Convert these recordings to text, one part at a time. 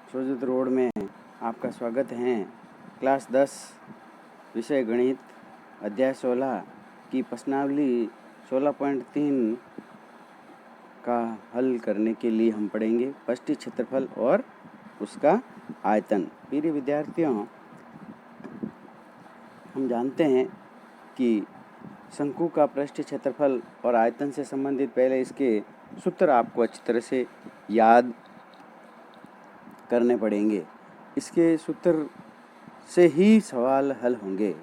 सुजित road में आपका स्वागत है। क्लास 10 विषय गणित अध्याय 16 की प्रश्नावली 16.3 का हल करने के लिए हम पढ़ेंगे पृष्ठीय क्षेत्रफल और उसका आयतन। प्रिय विद्यार्थियों, हम जानते हैं कि शंकु का पृष्ठीय क्षेत्रफल और आयतन से संबंधित पहले इसके सूत्र आपको अच्छी तरह से याद करने पड़ेंगे। इसके सूत्र से ही सवाल हल होंगे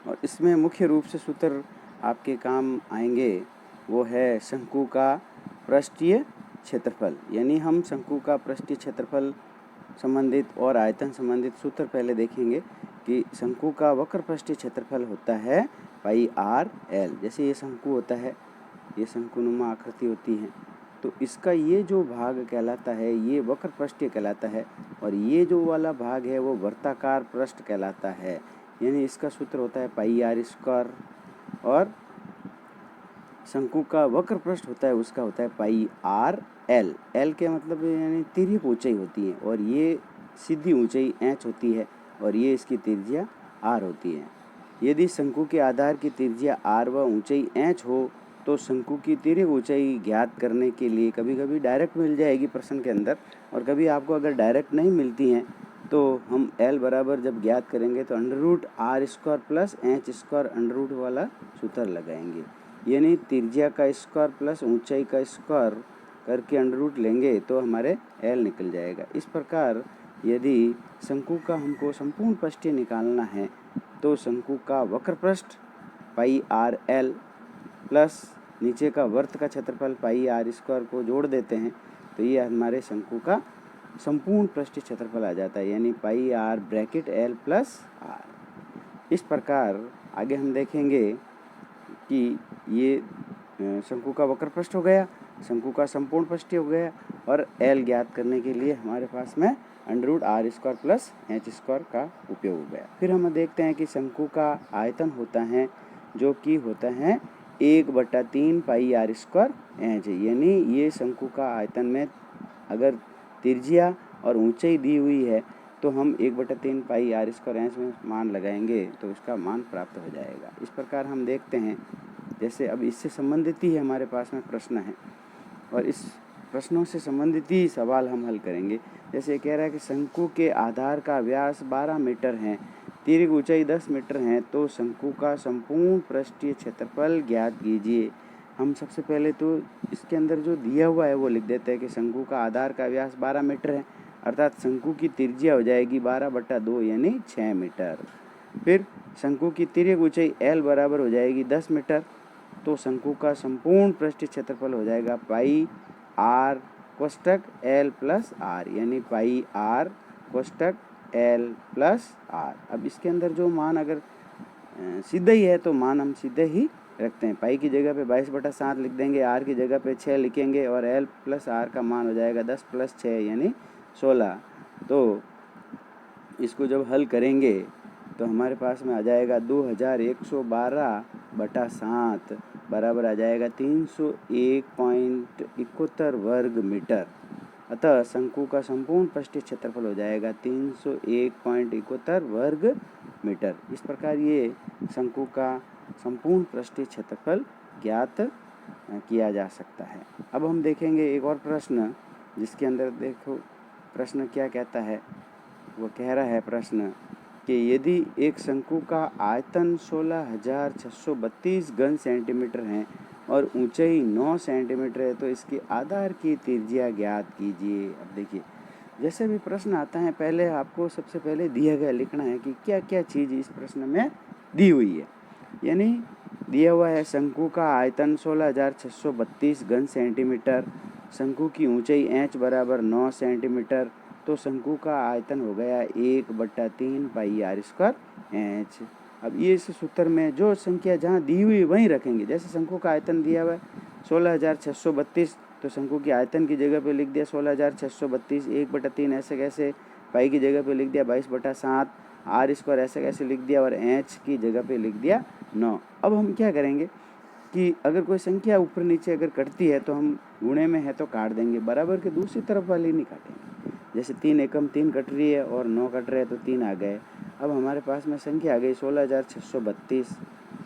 और इसमें मुख्य रूप से सूत्र आपके काम आएंगे। वो है शंकु का पृष्ठीय क्षेत्रफल, यानी हम शंकु का पृष्ठीय क्षेत्रफल संबंधित और आयतन संबंधित सूत्र पहले देखेंगे कि शंकु का वक्र पृष्ठीय क्षेत्रफल होता है पाई आर एल। जैसे ये शंकु होता है, ये शंकुनुमा आकृति होती है, तो इसका ये जो भाग कहलाता है ये वक्र पृष्ठीय कहलाता है और ये जो वाला भाग है वो वर्ताकार पृष्ठ कहलाता है। यानी इसका सूत्र होता है पाई आर स्क्वायर और शंकु का वक्र पृष्ठ होता है उसका होता है पाई आर एल। एल के मतलब यानी तिर्यक ऊंचाई होती है और ये सीधी ऊंचाई एच होती है और ये इसकी त्रिज्या आर होती है। यदि शंकु के आधार की त्रिज्या आर व ऊंचाई एच हो तो शंकु की तिर्यक ऊंचाई ज्ञात करने के लिए कभी कभी डायरेक्ट मिल जाएगी प्रश्न के अंदर, और कभी आपको अगर डायरेक्ट नहीं मिलती हैं तो हम एल बराबर जब ज्ञात करेंगे तो under root r square plus h square under root वाला सूत्र लगाएंगे। यानी त्रिज्या का स्क्वायर प्लस ऊंचाई का स्क्वायर करके अंडर रूट लेंगे तो हमारे एल निकल जाएगा। इस प्रकार यदि शंकु का हमको संपूर्ण पृष्ठीय निकालना है तो शंकु का वक्र पृष्ठ पाई आर एल प्लस नीचे का वर्त का क्षेत्रफल पाई आर स्क्वायर को जोड़ देते हैं तो ये हमारे शंकु का संपूर्ण पृष्ठीय क्षेत्रफल आ जाता है, यानी pi R bracket L plus R. इस प्रकार आगे हम देखेंगे कि ये शंकु का वक्र पृष्ठ हो गया, शंकु का संपूर्ण पृष्ठीय हो गया और एल ज्ञात करने के लिए हमारे पास में under root r square plus h square का उपयोग हो गया। फिर हम देखते हैं कि शंकु का आयतन होता है जो कि होता है 1/3 पाई आर स्क्वायर एच। यानी ये शंकु का आयतन में अगर त्रिज्या और ऊंचाई दी हुई है तो हम 1/3 पाई आर स्क्वायर एच में मान लगाएंगे तो उसका मान प्राप्त हो जाएगा। इस प्रकार हम देखते हैं, जैसे अब इससे संबंधित ही हमारे पास में प्रश्न है और इस प्रश्नों से संबंधित ही सवाल हम हल करेंगे। जैसे कह रहा है कि शंकु के आधार का व्यास 12 मीटर है, तिर्यक ऊंचाई 10 मीटर है, तो शंकु का संपूर्ण पृष्ठीय क्षेत्रफल ज्ञात कीजिए। हम सबसे पहले तो इसके अंदर जो दिया हुआ है वो लिख देते हैं कि शंकु का आधार का व्यास 12 मीटर है, अर्थात शंकु की त्रिज्या हो जाएगी 12/2 यानी 6 मीटर। फिर शंकु की तिर्यक ऊंचाई एल बराबर हो जाएगी 10 मीटर, तो शंकु का संपूर्ण पृष्ठीय क्षेत्रफल हो जाएगा पाई आर कोष्टक एल प्लस आर, यानी pi are कोष्टक L plus are. अब इसके अंदर जो मान अगर सीधा ही है तो मान हम सीधे ही रखते हैं। पाई की जगह पे 22/7 लिख देंगे, आर की जगह पे 6 लिखेंगे और एल प्लस आर का मान हो जाएगा 10 + 6 यानी 16। तो इसको जब हल करेंगे तो हमारे पास में आ जाएगा 2112/7 बराबर आ जाएगा 301.71 वर्ग मीटर। अतः शंकु का संपूर्ण पृष्ठीय क्षेत्रफल हो जाएगा 301.71 वर्ग मीटर। इस प्रकार ये शंकु का संपूर्ण पृष्ठीय क्षेत्रफल ज्ञात किया जा सकता है। अब हम देखेंगे एक और प्रश्न, जिसके अंदर देखो प्रश्न क्या कहता है। वो कह रहा है प्रश्न कि यदि एक शंकु का आयतन 16,632 घन सेंटीमीटर है और ऊंचाई 9 सेंटीमीटर है तो इसके आधार की त्रिज्या ज्ञात कीजिए। अब देखिए, जैसे भी प्रश्न आता है पहले आपको सबसे पहले दिया गया लिखना है कि क्या क्या चीज़ इस प्रश्न में दी हुई है। यानी दिया हुआ है शंकु का आयतन 16,632 घन सेंटीमीटर, शंकु की ऊंचाई एच बराबर 9 सेंटीमीटर, तो शंकु का आयतन हो गया 1/3 पाई आर स्क्वायर एच। अब ये इस सूत्र में जो संख्या जहाँ दी हुई वहीं रखेंगे। जैसे शंकु का आयतन दिया हुआ है 16,632, तो शंकु की आयतन की जगह पे लिख दिया 16,632, 1/3 ऐसे कैसे, पाई की जगह पे लिख दिया 22/7, आर स्क्वायर ऐसे कैसे लिख दिया और एच की जगह पे लिख दिया 9। अब हम क्या करेंगे कि अगर कोई संख्या ऊपर नीचे अगर कटती है तो हम गुणे में है तो काट देंगे, बराबर के दूसरी तरफ वाली नहीं काटेंगे। जैसे 3 एकम 3 कट रही है और 9 कट रहे हैं तो 3 आ गए। अब हमारे पास में संख्या आ गई 16,632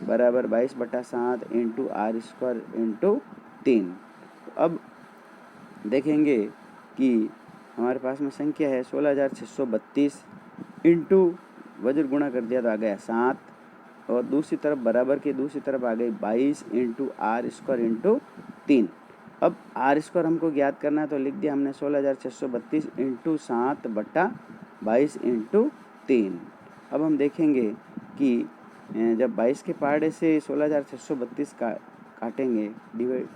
बराबर 22/7 इंटू आर स्क्वायर इंटू 3। अब देखेंगे कि हमारे पास में संख्या है 16,632 इंटू वज्र गुणा कर दिया तो आ गया 7 और दूसरी तरफ बराबर की दूसरी तरफ आ गई 22 इंटू आर स्क्वायर इंटू 3। अब आर स्क्वायर हमको ज्ञात करना है तो लिख दिया हमने 16,632 इंटू 7/22 इंटू 3। अब हम देखेंगे कि जब 22 के पहाड़े से 16,632 काटेंगे डिवाइड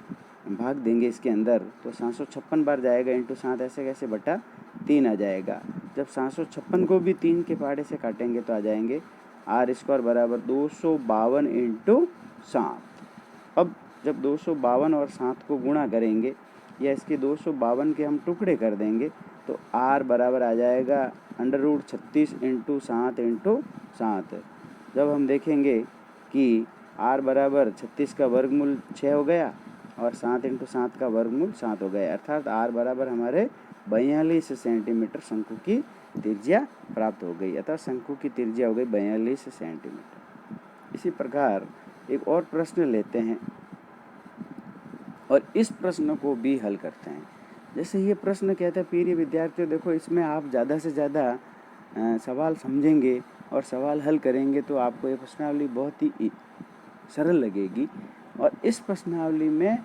भाग देंगे इसके अंदर तो 756 बार जाएगा इंटू 7 ऐसे कैसे बटा 3 आ जाएगा। जब 756 को भी 3 के पहाड़े से काटेंगे तो आ जाएंगे आर स्क्वायर बराबर 252 इंटू 7। अब जब 252 और 7 को गुणा करेंगे या इसके 252 के हम टुकड़े कर देंगे तो आर बराबर आ जाएगा √36 इंटू 7 इंटू 7। जब हम देखेंगे कि आर बराबर 36 का वर्गमूल 6 हो गया और 7 इंटू 7 का वर्गमूल 7 हो गया, अर्थात आर बराबर हमारे 42 सेंटीमीटर शंकु की त्रिज्या प्राप्त हो गई, अतः शंकु की त्रिज्या हो गई 42 सेंटीमीटर। इसी प्रकार एक और प्रश्न लेते हैं और इस प्रश्न को भी हल करते हैं। जैसे ये प्रश्न कहता है प्रिय विद्यार्थियों, देखो इसमें आप ज़्यादा से ज़्यादा सवाल समझेंगे और सवाल हल करेंगे तो आपको ये प्रश्नावली बहुत ही सरल लगेगी। और इस प्रश्नावली में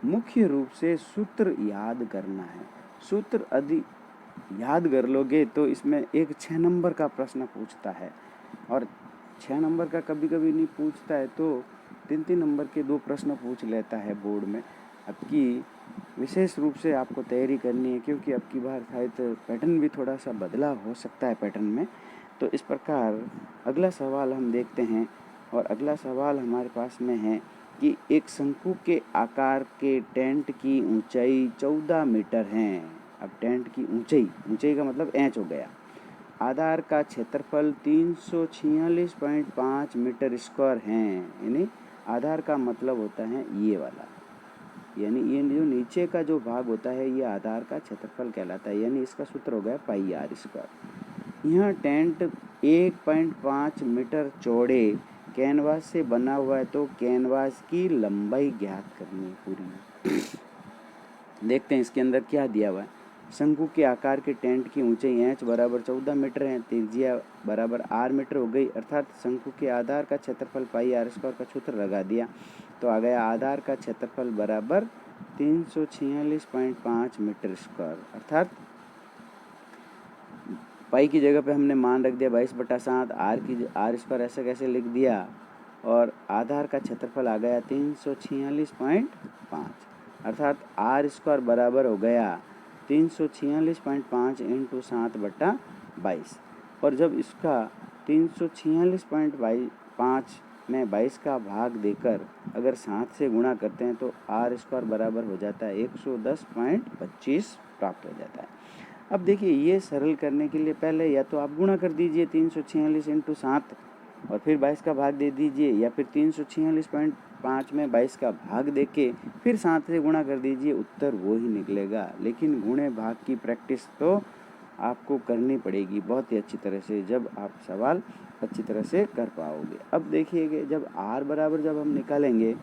मुख्य रूप से सूत्र याद करना है। सूत्र यदि याद कर लोगे तो इसमें एक 6 नंबर का प्रश्न पूछता है और 6 नंबर का कभी कभी नहीं पूछता है तो 3-3 नंबर के 2 प्रश्न पूछ लेता है बोर्ड में। अब की विशेष रूप से आपको तैयारी करनी है क्योंकि अब की बार शायद पैटर्न भी थोड़ा सा बदलाव हो सकता है पैटर्न में। तो इस प्रकार अगला सवाल हम देखते हैं और अगला सवाल हमारे पास में है कि एक शंकु के आकार के टेंट की ऊंचाई 14 मीटर है। अब टेंट की ऊंचाई का मतलब इंच हो गया। आधार का क्षेत्रफल 346.5 मीटर स्क्वायर है। यानी आधार का मतलब होता है ये वाला, यानी ये जो नीचे का जो भाग होता है ये आधार का क्षेत्रफल कहलाता है, यानी इसका सूत्र हो गया पाई आर स्क्वायर। यहाँ टेंट 1.5 मीटर चौड़े कैनवास से बना हुआ है तो कैनवास की लंबाई ज्ञात करनी है पूरी। देखते हैं इसके अंदर क्या दिया हुआ है। शंकु के आकार के टेंट की ऊंचाई एच बराबर 14 मीटर है, त्रिज्या बराबर आर मीटर हो गई, अर्थात शंकु के आधार का क्षेत्रफल पाई आर स्क्वायर का सूत्र लगा दिया तो आ गया आधार का क्षेत्रफल बराबर 346.5 मीटर स्क्वायर, अर्थात पाई की जगह पे हमने मान रख दिया 22/7, आर स्क्वायर ऐसे कैसे लिख दिया और आधार का क्षेत्रफल आ गया 346.5, अर्थात आर स्क्वायर बराबर हो गया 346.5 इंटू 7/22। और जब इसका 346.5 में 22 का भाग देकर अगर 7 से गुणा करते हैं तो आर स्क्वायर बराबर हो जाता है 110.25 प्राप्त हो जाता है। अब देखिए ये सरल करने के लिए पहले या तो आप गुणा कर दीजिए 346 इंटू 7 और फिर 22 का भाग दे दीजिए, या फिर 346.5 में 22 का भाग दे के फिर 7 से गुणा कर दीजिए, उत्तर वो ही निकलेगा। लेकिन गुणे भाग की प्रैक्टिस तो आपको करनी पड़ेगी बहुत ही अच्छी तरह से, जब आप सवाल अच्छी तरह से कर पाओगे। अब देखिएगा जब आर बराबर जब हम निकालेंगे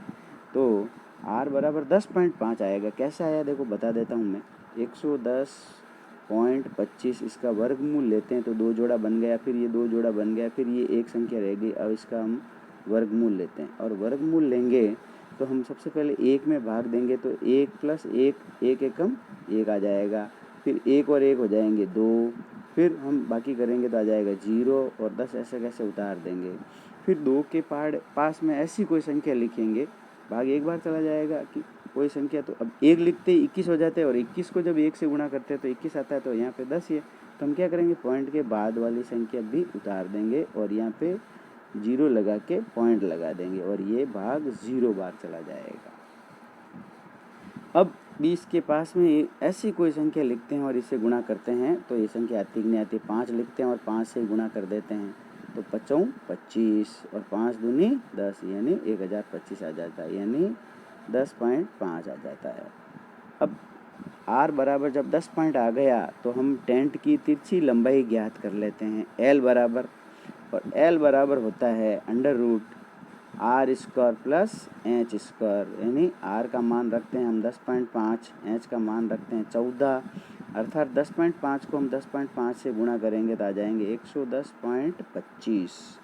तो आर बराबर 10.5 आएगा। कैसा आया देखो बता देता हूँ मैं। 110.25 इसका वर्गमूल लेते हैं तो 2 जोड़ा बन गया, फिर ये 2 जोड़ा बन गया, फिर ये एक संख्या रह गई। अब इसका हम वर्गमूल लेते हैं और वर्गमूल लेंगे तो हम सबसे पहले 1 में भाग देंगे तो 1 + 1 1 एकम 1 आ जाएगा, फिर 1 और 1 हो जाएंगे 2, फिर हम बाकी करेंगे तो आ जाएगा 0 और 10 ऐसे कैसे उतार देंगे। फिर 2 के पास में ऐसी कोई संख्या लिखेंगे, भाग एक बार चला जाएगा कि कोई संख्या, तो अब 1 लिखते ही 21 हो जाते हैं और 21 को जब 1 से गुणा करते हैं तो 21 आता है, तो यहाँ पे 10 ही है। तो हम क्या करेंगे पॉइंट के बाद वाली संख्या भी उतार देंगे और यहाँ पे 0 लगा के पॉइंट लगा देंगे और ये भाग 0 बार चला जाएगा। अब 20 के पास में ऐसी कोई संख्या लिखते हैं और इसे गुणा करते हैं तो ये संख्या आती कि नहीं आती। 5 लिखते हैं और 5 से गुणा कर देते हैं तो 5 25 और 5 दूनी 10 यानी 1025 आ जाता है, यानी 10.5 आ जाता है। अब आर बराबर जब 10 पॉइंट आ गया तो हम टेंट की तिरछी लंबाई ज्ञात कर लेते हैं। एल बराबर, और एल बराबर होता है under root r square plus h square, यानी आर का मान रखते हैं हम 10.5, एच का मान रखते हैं 14, अर्थात 10.5 को हम 10.5 से गुणा करेंगे तो आ जाएंगे 110.25,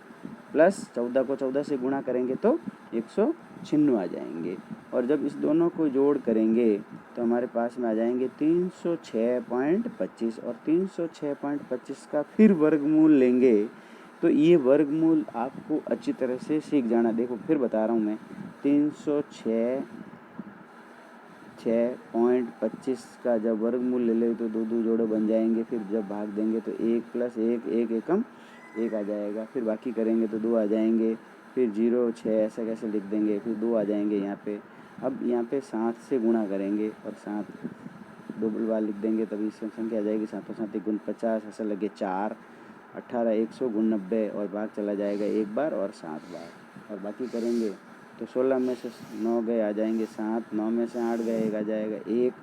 प्लस 14 को 14 से गुणा करेंगे तो 196 आ जाएंगे। और जब इस दोनों को जोड़ करेंगे तो हमारे पास में आ जाएंगे 306.25, और 306.25 का फिर वर्गमूल लेंगे तो ये वर्गमूल आपको अच्छी तरह से सीख जाना। देखो फिर बता रहा हूँ मैं, 306.25 का जब वर्गमूल ले ले तो दो दो जोड़े बन जाएंगे, फिर जब भाग देंगे तो 1 + 1 1 एकम 1 आ जाएगा, फिर बाकी करेंगे तो 2 आ जाएंगे, फिर 0 6 ऐसा कैसे लिख देंगे, फिर 2 आ जाएंगे यहाँ पे। अब यहाँ पे 7 से गुणा करेंगे और 7 दो बार लिख देंगे, तभी इसकी संख्या आ जाएगी 7 7 × 50, ऐसा लगे 4, 18 100 × 90, और भाग चला जाएगा एक बार और 7 बार, और बाकी करेंगे तो 16 में से 9 गए आ जाएंगे 7, 9 में से 8 गए 1 आ जाएगा 1,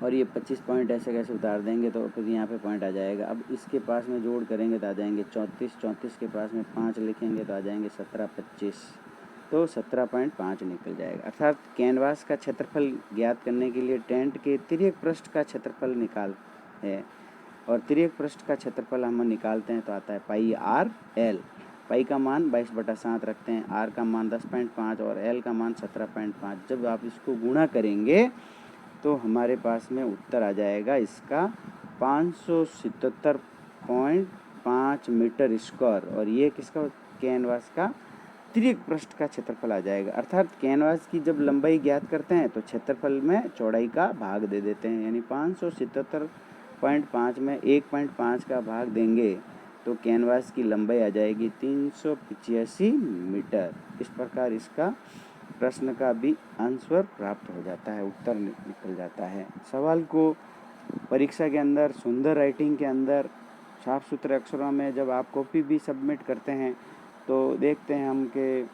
और ये 25 पॉइंट ऐसे कैसे उतार देंगे तो फिर यहाँ पे पॉइंट आ जाएगा। अब इसके पास में जोड़ करेंगे तो आ जाएंगे 34, 34 के पास में 5 लिखेंगे तो आ जाएंगे 17 25, तो 17.5 निकल जाएगा। अर्थात कैनवास का क्षेत्रफल ज्ञात करने के लिए टेंट के तिर्यक पृष्ठ का क्षेत्रफल निकाल है, और तिर्यक पृष्ठ का क्षेत्रफल हम निकालते हैं तो आता है पाई आर एल। पाई का मान 22/7 रखते हैं, आर का मान 10.5 और एल का मान 17.5। जब आप इसको गुणा करेंगे तो हमारे पास में उत्तर आ जाएगा इसका 577.5 मीटर स्क्वायर, और ये किसका, कैनवास का तिर्यक पृष्ठ का क्षेत्रफल आ जाएगा। अर्थात कैनवास की जब लंबाई ज्ञात करते हैं तो क्षेत्रफल में चौड़ाई का भाग दे देते हैं, यानी 577.5 में 1.5 का भाग देंगे तो कैनवास की लंबाई आ जाएगी 385 मीटर। इस प्रकार इसका प्रश्न का भी आंसर प्राप्त हो जाता है, उत्तर निकल जाता है। सवाल को परीक्षा के अंदर सुंदर राइटिंग के अंदर साफ सुथरे अक्षरों में जब आप कॉपी भी सबमिट करते हैं तो देखते हैं हम कि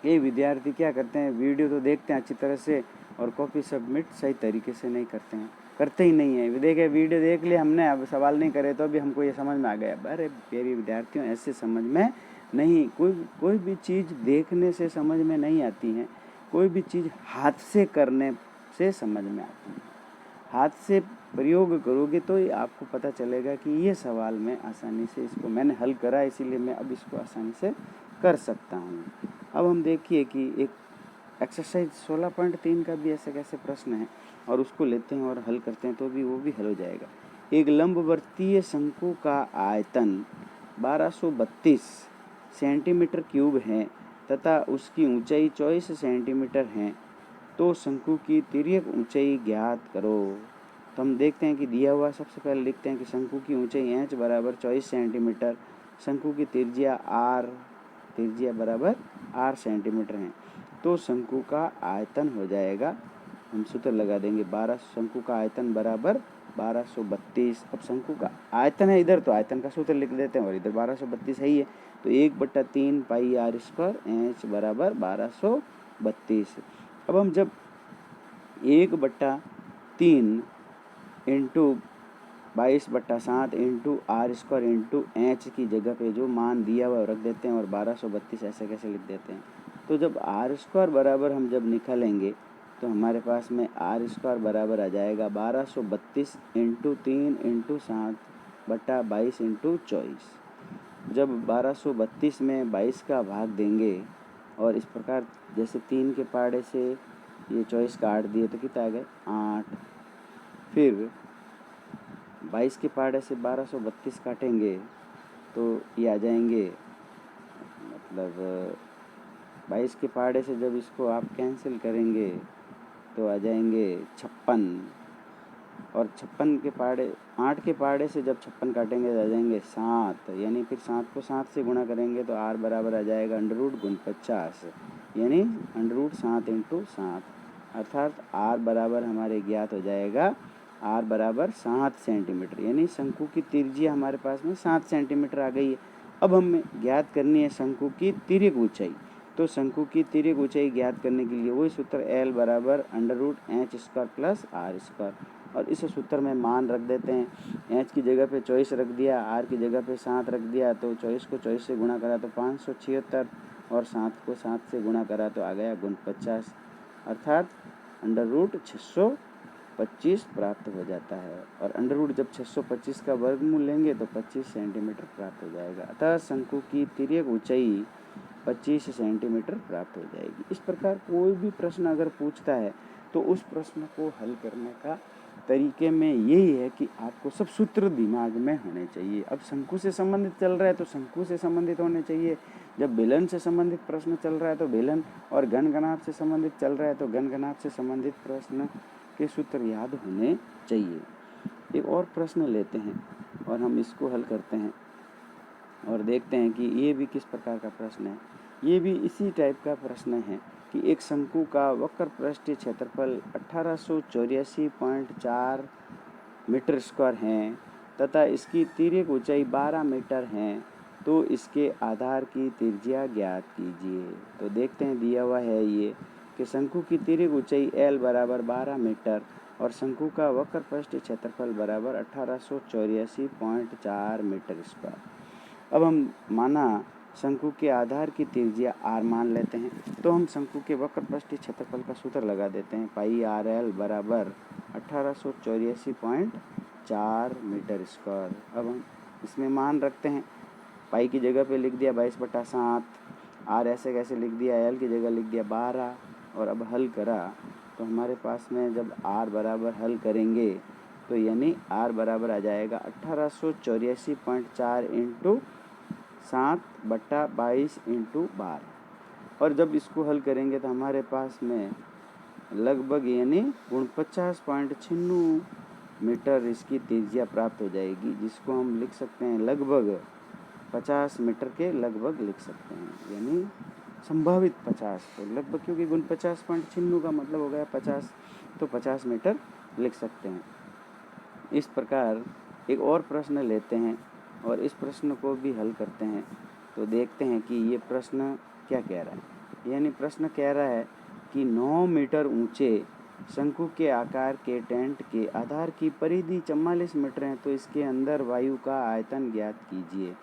ये विद्यार्थी क्या करते हैं, वीडियो तो देखते हैं अच्छी तरह से और कॉपी सबमिट सही तरीके से नहीं करते हैं, करते ही नहीं है। देखे वीडियो देख लिए हमने, अब सवाल नहीं करे तो भी हमको ये समझ में आ गया। अरे प्यारे विद्यार्थियों, ऐसे समझ में नहीं, कोई भी चीज़ देखने से समझ में नहीं आती है, कोई भी चीज़ हाथ से करने से समझ में आती है। हाथ से प्रयोग करोगे तो आपको पता चलेगा कि ये सवाल मैं आसानी से इसको मैंने हल करा, इसीलिए मैं अब इसको आसानी से कर सकता हूँ। अब हम देखिए कि एक एक्सरसाइज 16.3 का भी ऐसे कैसे प्रश्न है और उसको लेते हैं और हल करते हैं तो भी वो भी हल हो जाएगा। एक लंबवर्तीय शंकु का आयतन 1232 सेंटीमीटर क्यूब है तथा उसकी ऊंचाई 24 सेंटीमीटर है, तो शंकु की तिर्यक ऊंचाई ज्ञात करो। तो हम देखते हैं कि दिया हुआ, सबसे पहले लिखते हैं कि शंकु की ऊंचाई h बराबर 24 सेंटीमीटर, शंकु की त्रिज्या बराबर r सेंटीमीटर है, तो शंकु का आयतन हो जाएगा, हम सूत्र लगा देंगे 12, शंकु का आयतन बराबर 1232। अब शंकु का आयतन है इधर तो आयतन का सूत्र लिख देते हैं, और इधर 1232 है ही है, तो 1/3 पाई r स्क्वायर h बराबर 1232। अब हम जब 1/3 into 22/7 into r square into h की जगह पे जो मान दिया हुआ रख देते हैं और 1232 ऐसे कैसे लिख देते हैं, तो जब r स्क्वायर बराबर हम जब निकालेंगे तो हमारे पास में r स्क्वायर बराबर आ जाएगा 1232 इंटू 3 इंटू 7/22 इंटू 24। जब 1232 में 22 का भाग देंगे और इस प्रकार जैसे 3 के पहाड़े से ये 24 काट दिए तो कितना आ गए 8, फिर 22 के पहाड़े से 1232 काटेंगे तो ये आ जाएंगे, मतलब 22 के पहाड़े से जब इसको आप कैंसिल करेंगे तो आ जाएंगे 56, और 56 के पहाड़े 8 के पहाड़े से जब 56 काटेंगे तो आ जाएंगे 7, यानी फिर 7 को 7 से गुणा करेंगे तो r बराबर आ जाएगा √50, यानी √7 इंटू 7, अर्थात r बराबर हमारे ज्ञात हो जाएगा, r बराबर 7 सेंटीमीटर, यानी शंकु की त्रिज्या हमारे पास में 7 सेंटीमीटर आ गई है। अब हमें ज्ञात करनी है शंकु की तिर्यक ऊंचाई, तो शंकु की तिर्यक ऊंचाई ज्ञात करने के लिए वही सूत्र L बराबर √h² प्लस r²। और इस सूत्र में मान रख देते हैं। h की जगह पे 24 रख दिया, r की जगह पे 7 रख दिया, तो 24 को 24 से गुणा करा तो 576 और 7 को 7 से गुणा करा तो आ गया 49, अर्थात √625 प्राप्त हो जाता है। और अंडर जब 625 का वर्गमूल लेंगे तो 25 सेंटीमीटर प्राप्त हो जाएगा। अतः शंकु की तिर्यक ऊंचाई 25 सेंटीमीटर प्राप्त हो जाएगी। इस प्रकार कोई भी प्रश्न अगर पूछता है तो उस प्रश्न को हल करने का तरीके में यही है कि आपको सब सूत्र दिमाग में होने चाहिए। अब शंकु से संबंधित चल रहा है तो शंकु से संबंधित होने चाहिए, जब बेलन से संबंधित प्रश्न चल रहा है तो बेलन, और घन-घनाभ से संबंधित चल रहा है तो घन-घनाभ से संबंधित प्रश्न के सूत्र याद होने चाहिए। एक और प्रश्न लेते हैं और हम इसको हल करते हैं और देखते हैं कि ये भी किस प्रकार का प्रश्न है। ये भी इसी टाइप का प्रश्न है कि एक शंकु का वक्र पृष्ठीय क्षेत्रफल 1884.4 मीटर स्क्वायर है तथा इसकी तिर्यक ऊंचाई 12 मीटर है, तो इसके आधार की त्रिज्या ज्ञात कीजिए। तो देखते हैं, दिया हुआ है ये कि शंकु की तिर्यक ऊंचाई L बराबर 12 मीटर और शंकु का वक्र पृष्ठीय क्षेत्रफल बराबर 1884.4 मीटर स्क्वायर। अब हम माना शंकु के आधार की त्रिज्या r मान लेते हैं, तो हम शंकु के वक्र पृष्ठीय क्षेत्रफल का सूत्र लगा देते हैं। पाई RL बराबर 1884.4 मीटर स्क्वायर। अब हम इसमें मान रखते हैं। पाई की जगह पे लिख दिया 22/7, r ऐसे कैसे लिख दिया, L की जगह लिख दिया 12, और अब हल करा तो हमारे पास में जब r बराबर हल करेंगे तो यानी r बराबर आ जाएगा 1884.4 इंटू 7/22 इंटू 12। और जब इसको हल करेंगे तो हमारे पास में लगभग यानी 49.96 मीटर इसकी त्रिज्या प्राप्त हो जाएगी, जिसको हम लिख सकते हैं लगभग 50 मीटर के लगभग लिख सकते हैं, यानी संभावित 50, तो लगभग, क्योंकि 49.96 का मतलब हो गया 50, तो 50 मीटर लिख सकते हैं। इस प्रकार एक और प्रश्न लेते हैं और इस प्रश्न को भी हल करते हैं, तो देखते हैं कि ये प्रश्न क्या कह रहा है। यानी प्रश्न कह रहा है कि 9 मीटर ऊंचे शंकु के आकार के टेंट के आधार की परिधि 44 मीटर है, तो इसके अंदर वायु का आयतन ज्ञात कीजिए।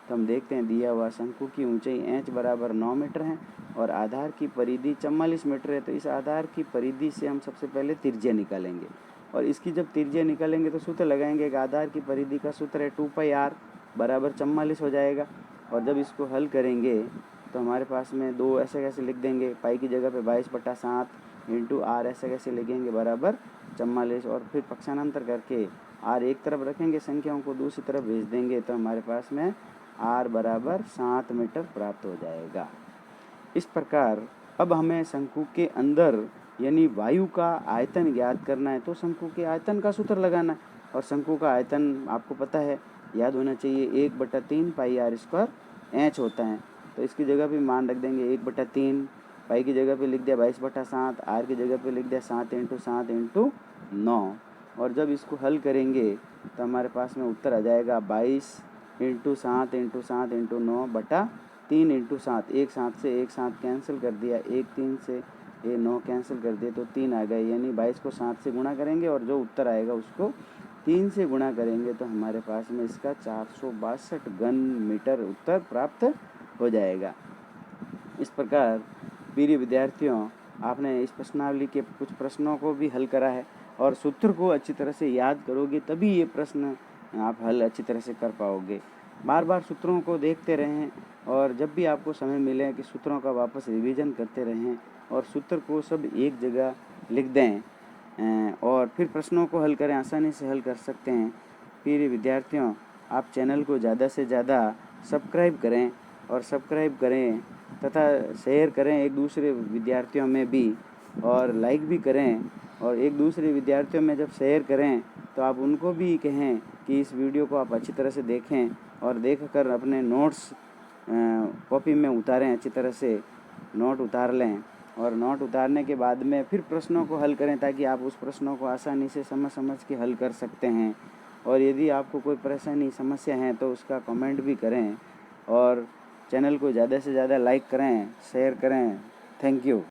तो हम देखते हैं, दिया हुआ शंकु की ऊंचाई h बराबर 9 मीटर है और आधार की परिधि 44 मीटर है, तो इस आधार की परिधि से हम सबसे पहले त्रिज्या निकालेंगे और इसकी जब त्रिज्या निकालेंगे तो सूत्र लगाएंगे कि आधार की परिधि का सूत्र है 2πr बराबर 44 हो जाएगा। और जब इसको हल करेंगे तो हमारे पास में दो ऐसे कैसे लिख देंगे, पाई की जगह पे 22/7 इंटू r ऐसे कैसे लिखेंगे बराबर 44, और फिर पक्षांतर करके r एक तरफ रखेंगे, संख्याओं को दूसरी तरफ भेज देंगे, तो हमारे पास में r बराबर 7 मीटर प्राप्त हो जाएगा। इस प्रकार अब हमें शंकु के अंदर यानी वायु का आयतन ज्ञात करना है, तो शंकु के आयतन का सूत्र लगाना है। और शंकु का आयतन आपको पता है, याद होना चाहिए, 1/3 पाई r² h होता है, तो इसकी जगह पे मान रख देंगे 1/3, पाई की जगह पे लिख दिया 22/7, r की जगह पे लिख दिया 7 × 7 × 9। और जब इसको हल करेंगे तो हमारे पास में उत्तर आ जाएगा 22 × 7 × 7 × 9/3 × 7। एक 7 से एक 7 कैंसिल कर दिया, एक 3 से ये 9 कैंसिल कर दिए, तो 3 आ गए, यानी 22 को 7 से गुणा करेंगे और जो उत्तर आएगा उसको 3 से गुणा करेंगे, तो हमारे पास में इसका 462 घन मीटर उत्तर प्राप्त हो जाएगा। इस प्रकार प्रिय विद्यार्थियों, आपने इस प्रश्नावली के कुछ प्रश्नों को भी हल करा है और सूत्र को अच्छी तरह से याद करोगे तभी ये प्रश्न आप हल अच्छी तरह से कर पाओगे। बार बार सूत्रों को देखते रहें और जब भी आपको समय मिले कि सूत्रों का वापस रिवीजन करते रहें और सूत्र को सब एक जगह लिख दें और फिर प्रश्नों को हल करें, आसानी से हल कर सकते हैं। प्रिय विद्यार्थियों, आप चैनल को ज़्यादा से ज़्यादा सब्सक्राइब करें और सब्सक्राइब करें तथा शेयर करें एक दूसरे विद्यार्थियों में भी, और लाइक भी करें। और एक दूसरे विद्यार्थियों में जब शेयर करें तो आप उनको भी कहें कि इस वीडियो को आप अच्छी तरह से देखें और देखकर अपने नोट्स कॉपी में उतारें, अच्छी तरह से नोट उतार लें और नोट उतारने के बाद में फिर प्रश्नों को हल करें ताकि आप उस प्रश्नों को आसानी से समझ के हल कर सकते हैं। और यदि आपको कोई परेशानी समस्या है तो उसका कमेंट भी करें और चैनल को ज़्यादा से ज़्यादा लाइक करें, शेयर करें। Thank you.